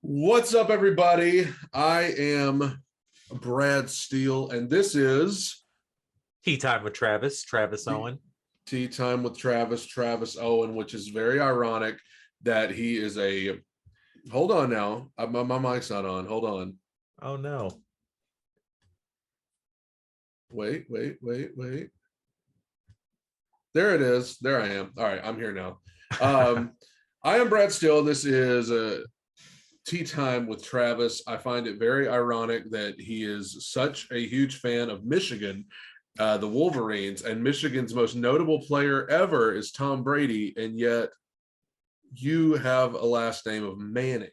What's up, everybody? I am Brad Steele, and this is Tea time with Travis Owen. Tea Time with Travis Owen, which is very ironic that he is a. Hold on now. My mic's not on. Hold on. Oh no. Wait. There it is. There I am. All right, I'm here now. I am Brad Steele. This is a Tea Time with Travis. I find it very ironic that he is such a huge fan of Michigan, the Wolverines, and Michigan's most notable player ever is Tom Brady, and yet you have a last name of Manning.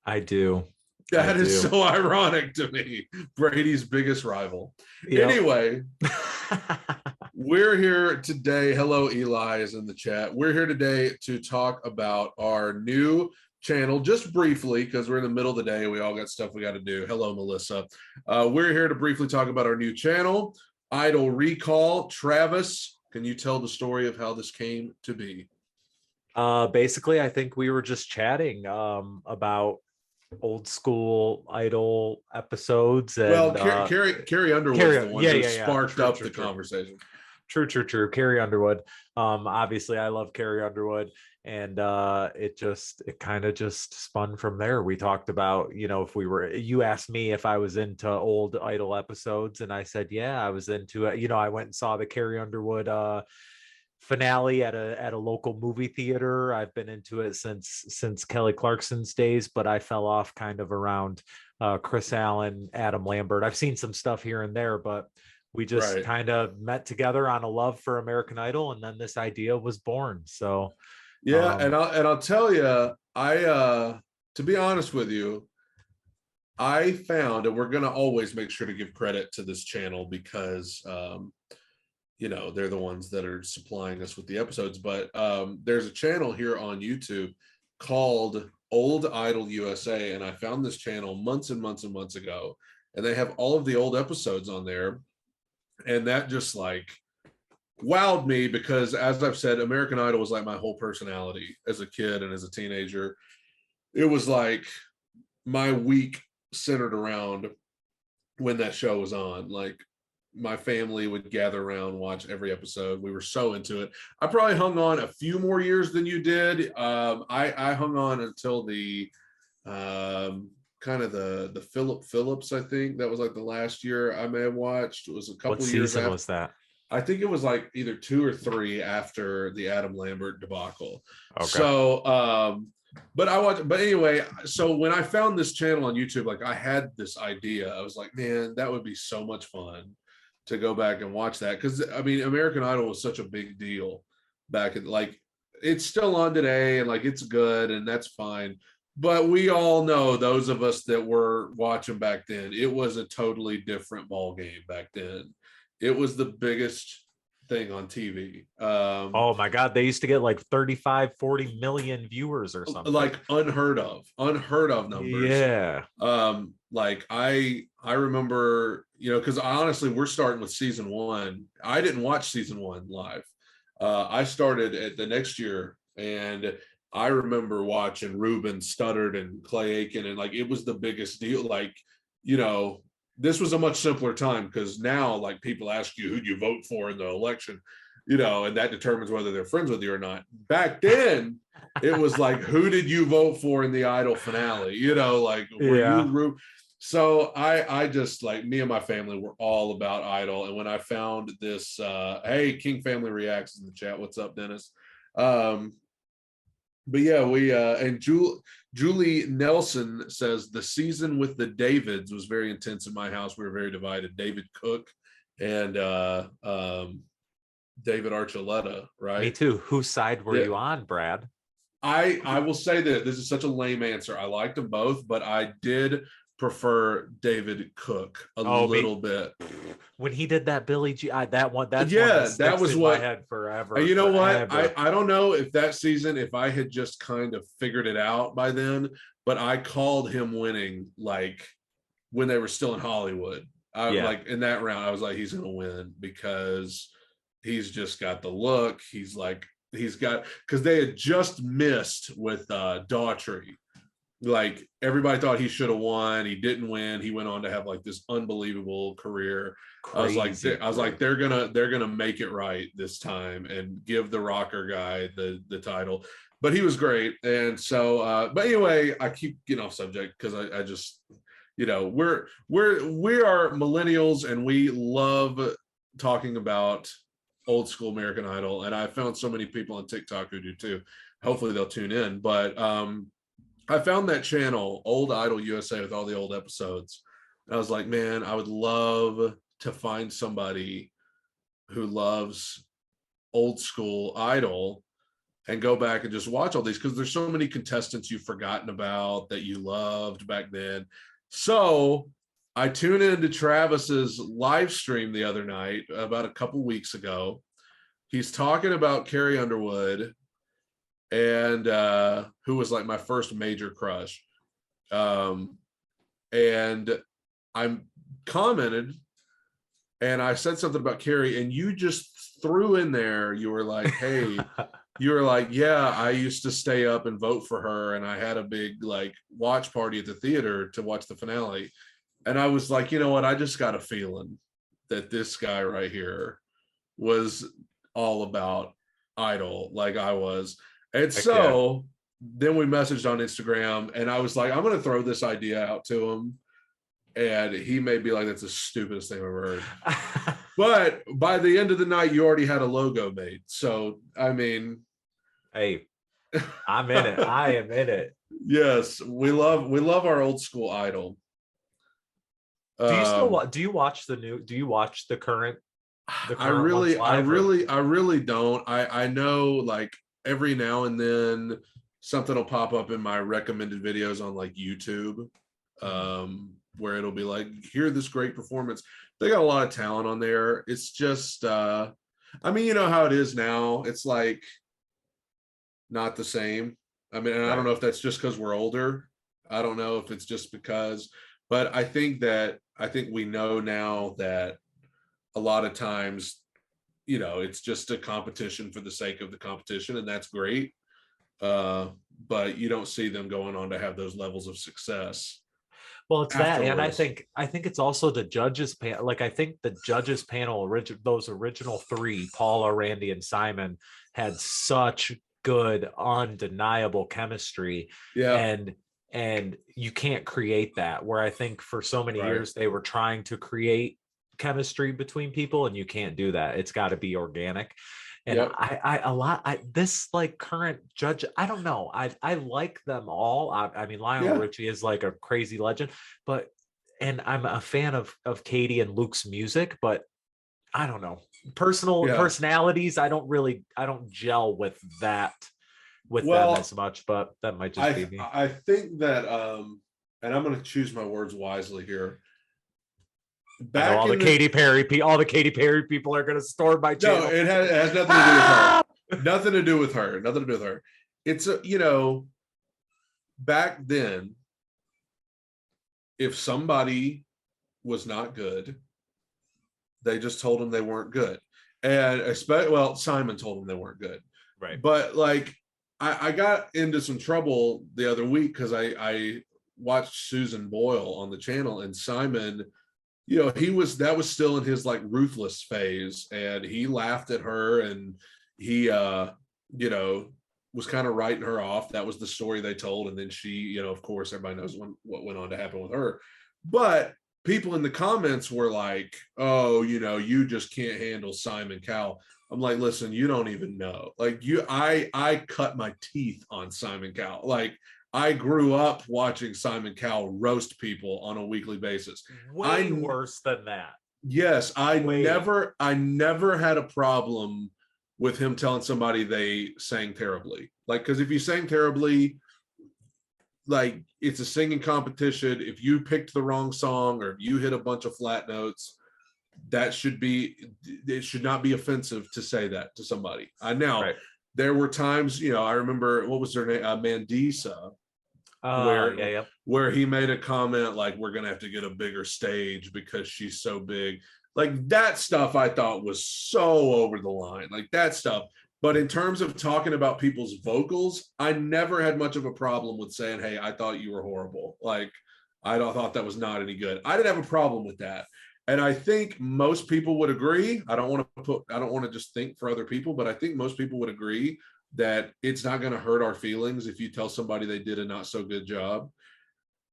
I do. That is so ironic to me. Brady's biggest rival. Yep. Anyway, we're here today. Hello, Eli is in the chat. We're here today to talk about our new channel, just briefly, because we're in the middle of the day. We all got stuff we got to do. Hello, Melissa. We're here to briefly talk about our new channel, Idol Recall. Travis, can you tell the story of how this came to be? Basically, I think we were just chatting about old school Idol episodes. And, well, Carrie Underwood is the one who sparked up the conversation. True. Carrie Underwood. Obviously, I love Carrie Underwood. And it kind of just spun from there. We talked about, you asked me if I was into old Idol episodes, and I said, yeah, I was into it. I went and saw the Carrie Underwood finale at a local movie theater. I've been into it since Kelly Clarkson's days, but I fell off kind of around Chris Allen, Adam Lambert. I've seen some stuff here and there, but we just kind of met together on a love for American Idol, and then this idea was born. So yeah, and I'll tell you, to be honest with you, I found, and we're going to always make sure to give credit to this channel because they're the ones that are supplying us with the episodes, but there's a channel here on YouTube called Old Idol USA, and I found this channel months and months and months ago, and they have all of the old episodes on there, and that just wowed me because, as I've said, American Idol was like my whole personality as a kid and as a teenager. It was like my week centered around when that show was on. Like, my family would gather around, watch every episode. We were so into it. I probably hung on a few more years than you did. I hung on until the kind of the Philip Phillips, I think. That was like the last year I may have watched. It was a couple years after. What season was that? I think it was like either 2 or 3 after the Adam Lambert debacle. Okay. So, but anyway, so when I found this channel on YouTube, like, I had this idea. I was like, man, that would be so much fun to go back and watch that. Cause I mean, American Idol was such a big deal back in, like, it's still on today and like, it's good and that's fine. But we all know, those of us that were watching back then, it was a totally different ball game back then. It was the biggest thing on TV. Oh my God. They used to get like 35-40 million viewers or something. Like unheard of numbers. Yeah. Like I remember, because honestly, we're starting with season 1. I didn't watch season 1 live. I started at the next year, and I remember watching Ruben Studdard and Clay Aiken, and like, it was the biggest deal. Like, this was a much simpler time, because now, like, people ask you who'd you vote for in the election, and that determines whether they're friends with you or not. Back then, it was like, who did you vote for in the Idol finale? Like, were you? So I just, like, me and my family were all about Idol. And when I found this, hey, King Family Reacts in the chat. What's up, Dennis? But yeah, we and Julie Nelson says the season with the Davids was very intense in my house. We were very divided. David Cook and David Archuleta, right? Me too. Whose side were you on, Brad? I will say that this is such a lame answer. I liked them both, but I did prefer David Cook a little bit. When he did that Billy G, that one that was in my head forever. You know what? I don't know if that season, if I had just kind of figured it out by then, but I called him winning, like, when they were still in Hollywood. Like, in that round, I was like, he's gonna win because he's just got the look. He's got, because they had just missed with Daughtry. like everybody thought he should have won. He didn't win. He went on to have like this unbelievable career. Crazy I was like, career. they're gonna make it right this time and give the rocker guy the title. But he was great. And so but anyway, I keep getting off subject because I just, we are millennials and we love talking about old school American Idol. And I found so many people on TikTok who do too. Hopefully they'll tune in. But I found that channel, Old Idol USA, with all the old episodes. And I was like, man, I would love to find somebody who loves old school Idol and go back and just watch all these, because there's so many contestants you've forgotten about that you loved back then. So I tuned into Travis's live stream the other night, about a couple weeks ago. He's talking about Carrie Underwood, and who was like my first major crush. And I commented and I said something about Carrie, and you just threw in there, you were like, hey, you were like, yeah, I used to stay up and vote for her, and I had a big like watch party at the theater to watch the finale. And I was like, you know what, I just got a feeling that this guy right here was all about Idol like I was. And so then we messaged on Instagram, and I was like, I'm going to throw this idea out to him. And he may be like, that's the stupidest thing I've ever heard. But by the end of the night, you already had a logo made. So, I mean, hey, I'm in it. I am in it. Yes, we love our old school Idol. Do you still do you watch the current I really don't. I know like every now and then something will pop up in my recommended videos on like YouTube, where it'll be like, hear this great performance. They got a lot of talent on there. It's just I mean, you know how it is now. It's like not the same. I mean, and I don't know if that's just because we're older. I don't know if it's just because, but I think we know now that a lot of times, it's just a competition for the sake of the competition, and that's great. But you don't see them going on to have those levels of success. Well, it's that, and I afterwards. think it's also the judges panel. Like I think the judges panel, those original three, Paula, Randy, and Simon, had such good, undeniable chemistry, Yeah. and you can't create that. Where I think for so many Right. years they were trying to create chemistry between people, and you can't do that. It's got to be organic. And Yep. this like current judge, I don't know. I like them all. I mean, Lionel Yeah. Richie is like a crazy legend, and I'm a fan of Katie and Luke's music, but I don't know. Personalities, I don't gel with them as much, but that might just be me. I think that and I'm going to choose my words wisely here. I know all the Katy Perry people are going to storm my channel. No, it has nothing to do with her. Nothing to do with her. Nothing to do with her. It's back then, if somebody was not good, they just told them they weren't good. And Simon told them they weren't good. Right. But like, I got into some trouble the other week because I watched Susan Boyle on the channel, and Simon, that was still in his like ruthless phase, and he laughed at her, and he was kind of writing her off. That was the story they told. And then she, of course, everybody knows what went on to happen with her. But people in the comments were like, oh, you just can't handle Simon Cowell. I'm like, listen, you don't even know. Like I cut my teeth on Simon Cowell. Like I grew up watching Simon Cowell roast people on a weekly basis. Way worse than that. Yes, I never had a problem with him telling somebody they sang terribly. Like, because if you sang terribly, like it's a singing competition. If you picked the wrong song or if you hit a bunch of flat notes, it should not be offensive to say that to somebody. There were times, I remember, what was her name? Mandisa. Where he made a comment like, we're gonna have to get a bigger stage because she's so big. Like that stuff I thought was so over the line. Like that stuff. But in terms of talking about people's vocals, I never had much of a problem with saying, "Hey, I thought you were horrible." Like, I don't thought that was not any good. I didn't have a problem with that. And I think most people would agree. I don't want to just think for other people, but I think most people would agree that it's not going to hurt our feelings if you tell somebody they did a not so good job.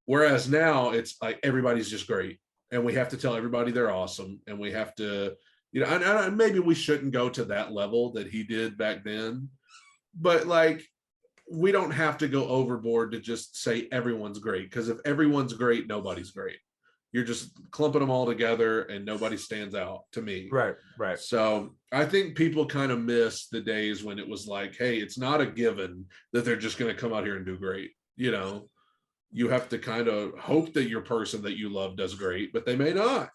Whereas now it's like everybody's just great, and we have to tell everybody they're awesome, and we have to, and maybe we shouldn't go to that level that he did back then, but like we don't have to go overboard to just say everyone's great, because if everyone's great, nobody's great. You're just clumping them all together, and nobody stands out to me. Right, right. So I think people kind of miss the days when it was like, hey, it's not a given that they're just going to come out here and do great. You have to kind of hope that your person that you love does great, but they may not.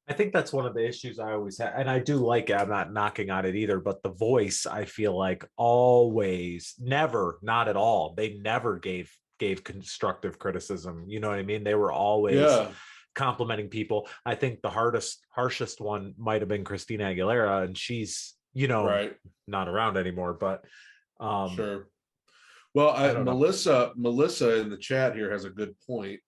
I think that's one of the issues I always had. And I do like it. I'm not knocking on it either, but the voice, I feel like always, never, not at all. They never gave constructive criticism. You know what I mean? They were always complimenting people. I think the harshest one might have been Christina Aguilera, and she's, right, not around anymore, but sure. Well, Melissa in the chat here has a good point.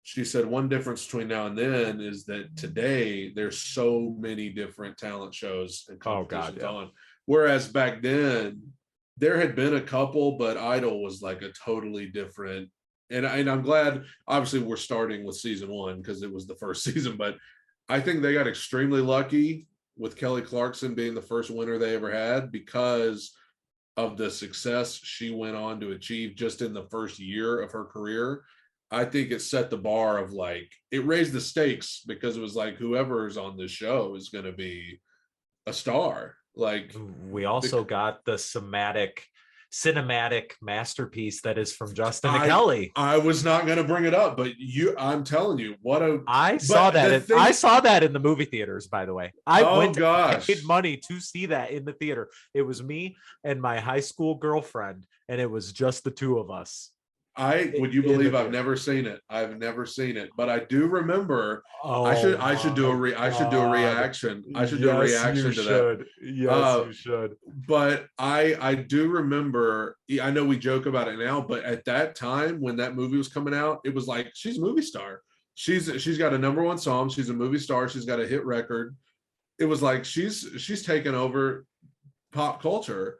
She said one difference between now and then is that today there's so many different talent shows and competitions on. Whereas back then there had been a couple, but Idol was like a totally different. And I'm glad, obviously, we're starting with season 1 because it was the first season, but I think they got extremely lucky with Kelly Clarkson being the first winner they ever had because of the success she went on to achieve just in the first year of her career. I think it set the bar of like, it raised the stakes because it was like, whoever's on this show is going to be a star. Like, we also got the cinematic masterpiece that is from Justin and Kelly. I was not going to bring it up, but I'm telling you, I saw that in the movie theaters, by the way. I paid money to see that in the theater. It was me and my high school girlfriend, and it was just the two of us. Would you believe I've never seen it? I've never seen it, but I do remember. I should do a reaction. I should do a reaction to that. Yes, you should. But I do remember. I know we joke about it now, but at that time when that movie was coming out, it was like she's a movie star. She's got a #1 song. She's a movie star. She's got a hit record. It was like she's taken over pop culture.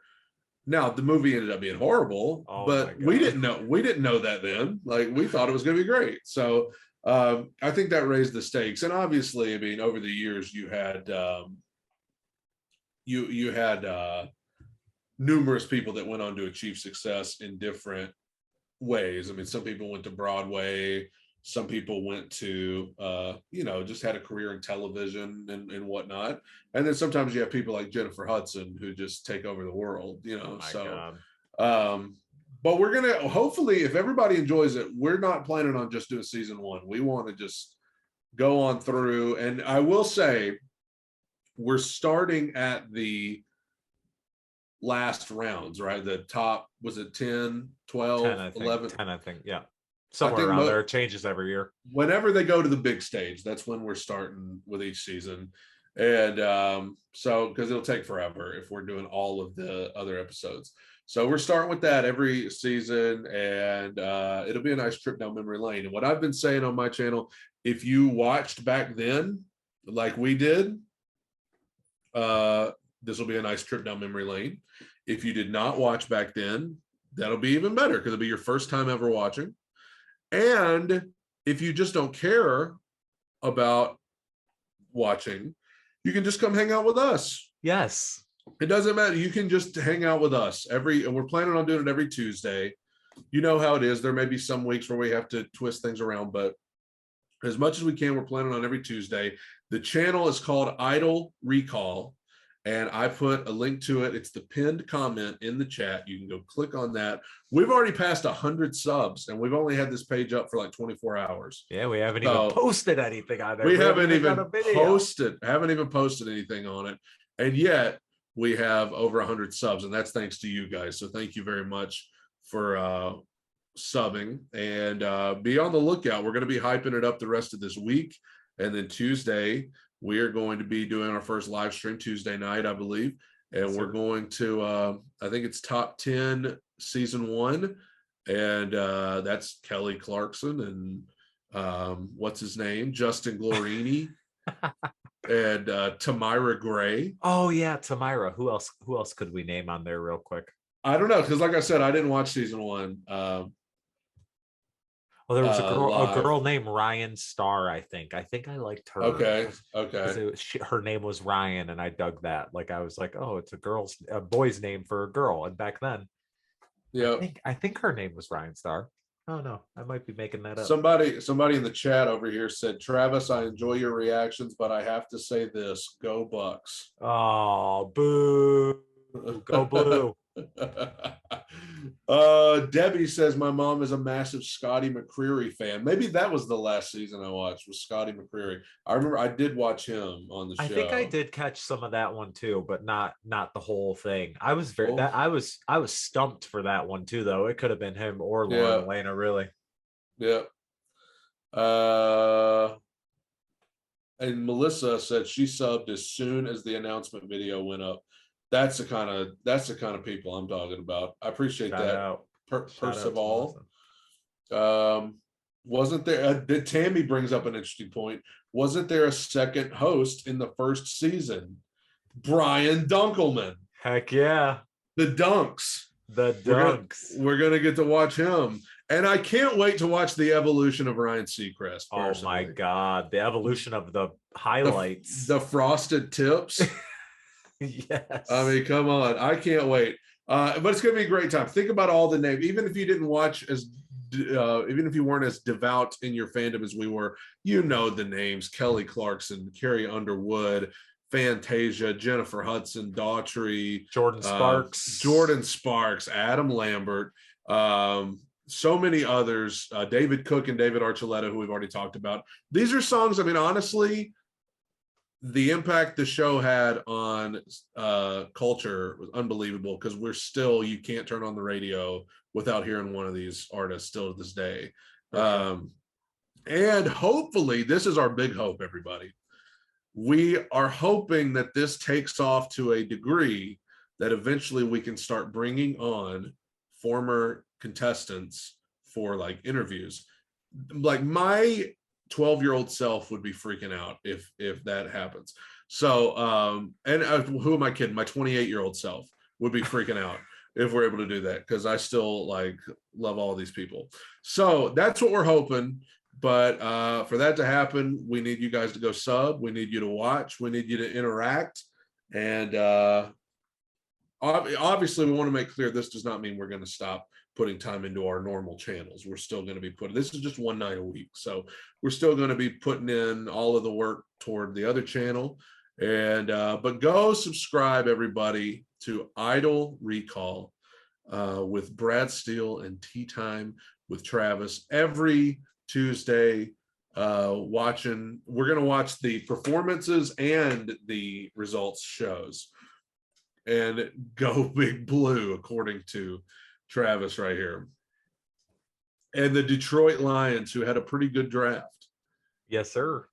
Now the movie ended up being horrible, but we didn't know that then. Like, we thought it was going to be great. So I think that raised the stakes. And obviously, I mean, over the years, you had you had numerous people that went on to achieve success in different ways. I mean, some people went to Broadway. Some people went to, just had a career in television and whatnot. And then sometimes you have people like Jennifer Hudson who just take over the world, but we're going to, hopefully, if everybody enjoys it, we're not planning on just doing season 1. We want to just go on through. And I will say, we're starting at the last rounds, right? The top, was it 10, 12, 10, 11? 10, I think. Yeah. Somewhere around there. It changes every year. Whenever they go to the big stage, that's when we're starting with each season. And so, because it'll take forever if we're doing all of the other episodes. So we're starting with that every season, and it'll be a nice trip down memory lane. And what I've been saying on my channel, if you watched back then, like we did, this will be a nice trip down memory lane. If you did not watch back then, that'll be even better because it'll be your first time ever watching. And if you just don't care about watching, you can just come hang out with us. Yes. It doesn't matter. You can just hang out with us and we're planning on doing it every Tuesday. You know how it is. There may be some weeks where we have to twist things around, but as much as we can, we're planning on every Tuesday. The channel is called Idol Recall, and I put a link to it. It's the pinned comment in the chat. You can go click on that. We've already passed 100 subs, and we've only had this page up for like 24 hours. Yeah, we haven't even posted anything on there. We haven't even posted anything on it. And yet we have over 100 subs, and that's thanks to you guys. So thank you very much for subbing, and be on the lookout. We're going to be hyping it up the rest of this week. And then Tuesday, we are going to be doing our first live stream Tuesday night, I believe. and Yes, we're sir. going to I think it's top 10 season 1, and that's Kelly Clarkson and what's his name, Justin Glorini, and Tamira Gray. Oh yeah, Tamira. Who else could we name on there real quick? I don't know, because like I said, I didn't watch season 1 Well, there was a live. girl named Ryan Starr, I think. I think I liked her Okay, because okay, her name was Ryan, and I dug that. Like I was like, oh, it's a boy's name for a girl. And back then, yeah. I think her name was Ryan Starr. Oh no, I might be making that up. Somebody in the chat over here said, Travis, I enjoy your reactions, but I have to say this: go Bucks. Oh, boo! Go blue. Debbie says my mom is a massive Scotty McCreery fan. Maybe that was the last season I watched, was Scotty McCreery. I remember I did watch him on the I think I show. did catch some of that one too, but not the whole thing. I was very Oh, that I was stumped for that one too, though. It could have been him or Lauren yeah, Elena, really. yeah. Uh, and Melissa said she subbed as soon as the announcement video went up. That's the kind of people I'm talking about. I appreciate Shout that. out. Shout out to Percival. Melissa. Wasn't there? Tammy brings up an interesting point. Wasn't there a second host in the first season? Brian Dunkelman, Heck yeah. the Dunks. The We're gonna dunks. we're gonna get to watch him, and I can't wait to watch the evolution of Ryan Seacrest. Oh my Personally, god. The evolution of the the highlights. the frosted tips. I Yes. mean, come on. I can't wait. But it's going to be a great time. Think about all the names. Even if you didn't watch even if you weren't as devout in your fandom as we were, you know the names: Kelly Clarkson, Carrie Underwood, Fantasia, Jennifer Hudson, Daughtry, Jordan Sparks. Jordan Sparks, Adam Lambert, so many others, David Cook and David Archuleta, who we've already talked about. These are songs, I mean, honestly, the impact the show had on culture was unbelievable, because you can't turn on the radio without hearing one of these artists still to this day. Sure. And hopefully, this is our big hope, everybody. We are hoping that this takes off to a degree that eventually we can start bringing on former contestants for like interviews. Like my 12-year-old self would be freaking out if that happens. So and who am I kidding? My 28-year-old self would be freaking out if we're able to do that, because I still like love all these people. So that's what we're hoping. But for that to happen, we need you guys to go sub. We need you to watch. We need you to interact. And obviously, we want to make clear this does not mean we're going to stop putting time into our normal channels. We're still going to be putting, this is just one night a week. So we're still going to be putting in all of the work toward the other channel. And but go subscribe, everybody, to Idol Recall with Brad Steele and Tea Time with Travis every Tuesday. We're going to watch the performances and the results shows, and go Big Blue, according to Travis right here. And the Detroit Lions, who had a pretty good draft. Yes, sir.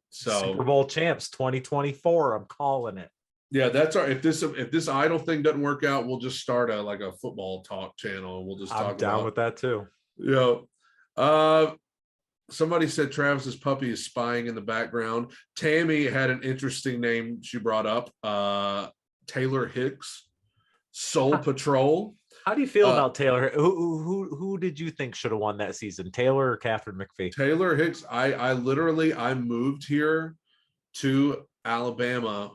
So Super Bowl champs 2024. I'm calling it. yeah, that's our, if this idol thing doesn't work out, we'll just start a football talk channel, and we'll just I'm talk down about, with that too. Somebody said Travis's puppy is spying in the background. Tammy had an interesting name she brought up. Taylor Hicks, Soul Patrol. How do you feel about Taylor? Who did you think should have won that season? Taylor or Catherine McPhee? Taylor Hicks. I moved here to Alabama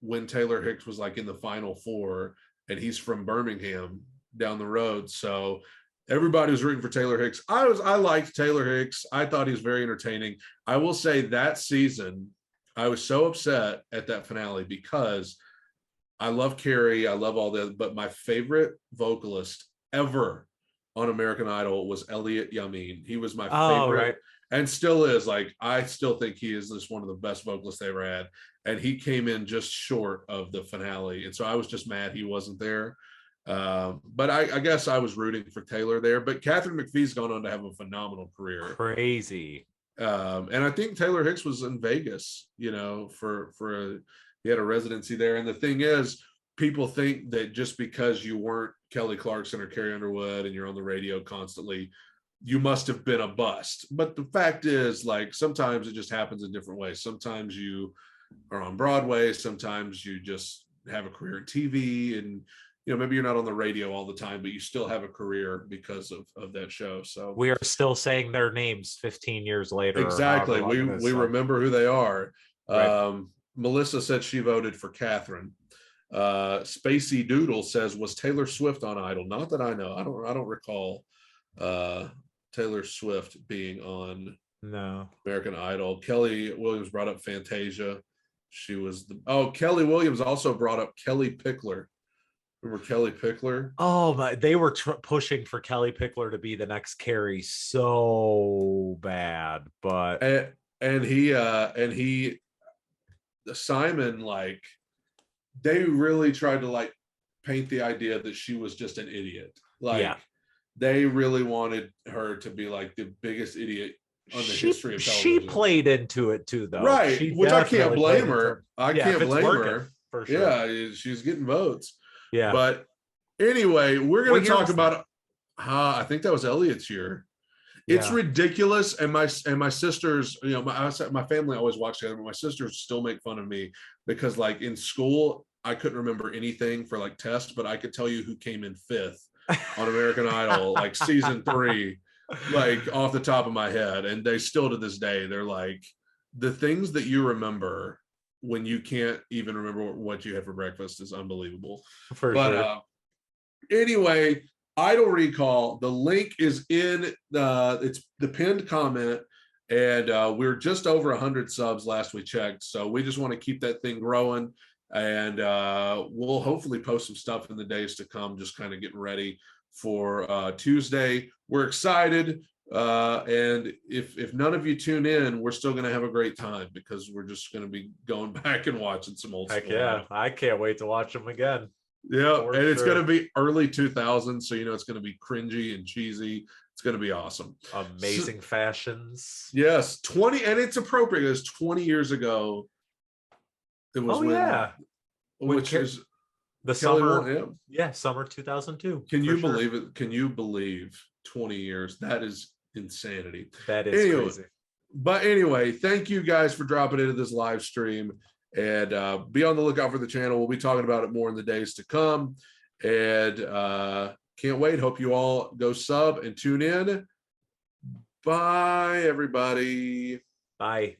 when Taylor Hicks was like in the Final Four, and he's from Birmingham down the road. So everybody was rooting for Taylor Hicks. I liked Taylor Hicks. I thought he was very entertaining. I will say that season, I was so upset at that finale because I love Carrie. I love all that, but my favorite vocalist ever on American Idol was Elliot Yamin. He was my favorite, Right. and still is. Like, I still think he is just one of the best vocalists they ever had. And he came in just short of the finale. And so I was just mad he wasn't there. But I guess I was rooting for Taylor there. But Catherine McPhee's gone on to have a phenomenal career. Crazy. And I think Taylor Hicks was in Vegas, for he had a residency there. And the thing is, people think that just because you weren't Kelly Clarkson or Carrie Underwood and you're on the radio constantly, you must have been a bust. But the fact is, like, sometimes it just happens in different ways. Sometimes you are on Broadway, sometimes you just have a career in TV, and maybe you're not on the radio all the time, but you still have a career because of that show. So we are still saying their names 15 years later. exactly. We remember who they are. Right. Melissa said she voted for Catherine. Spacey Doodle says, was Taylor Swift on Idol? Not that I know. I don't recall Taylor Swift being on American Idol. Kelly Williams brought up Fantasia. She was Kelly Williams also brought up Kelly Pickler. Remember Kelly Pickler? Oh my! They were pushing for Kelly Pickler to be the next Carrie so bad, but Simon, like, they really tried to like paint the idea that she was just an idiot. Like, they really wanted her to be like the biggest idiot on the history of television. She played into it too, though. Right, which I can't blame her. I can't blame her. For sure. Yeah, she's getting votes. Yeah. But anyway, we're going to talk about. I think that was Elliot's year. It's ridiculous, and my sisters, my family always watch together, but my sisters still make fun of me because, like, in school, I couldn't remember anything for like tests, but I could tell you who came in 5th on American Idol, like season 3, like off the top of my head. And they still to this day, they're like, the things that you remember when you can't even remember what you had for breakfast is unbelievable. Anyway, Idol Recall, the link is in it's the pinned comment, and we're just over 100 subs last we checked, so we just want to keep that thing growing, and we'll hopefully post some stuff in the days to come, just kind of getting ready for Tuesday. We're excited, and if none of you tune in, we're still going to have a great time because we're just going to be going back and watching some old stuff. Yeah, I can't wait to watch them again. Yeah, and it's going to be early 2000s, so it's going to be cringy and cheesy. It's going to be awesome. Amazing fashions. Yes, 20, and it's appropriate because 20 years ago, it was which is the summer. Summer 2002. Can you believe it? Can you believe 20 years? That is insanity. That is crazy. But anyway, thank you guys for dropping into this live stream. And be on the lookout for the channel. We'll be talking about it more in the days to come. And can't wait. Hope you all go sub and tune in. Bye, everybody. Bye.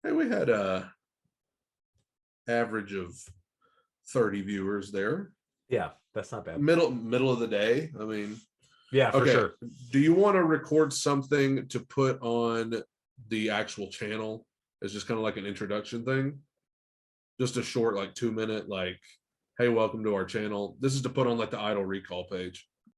Hey, we had a average of 30 viewers there. Yeah, that's not bad. Middle of the day. I mean, yeah, for sure. Do you want to record something to put on the actual channel as just kind of like an introduction thing? Just a short, like 2-minute, like, hey, welcome to our channel. This is to put on like the Idol Recall page.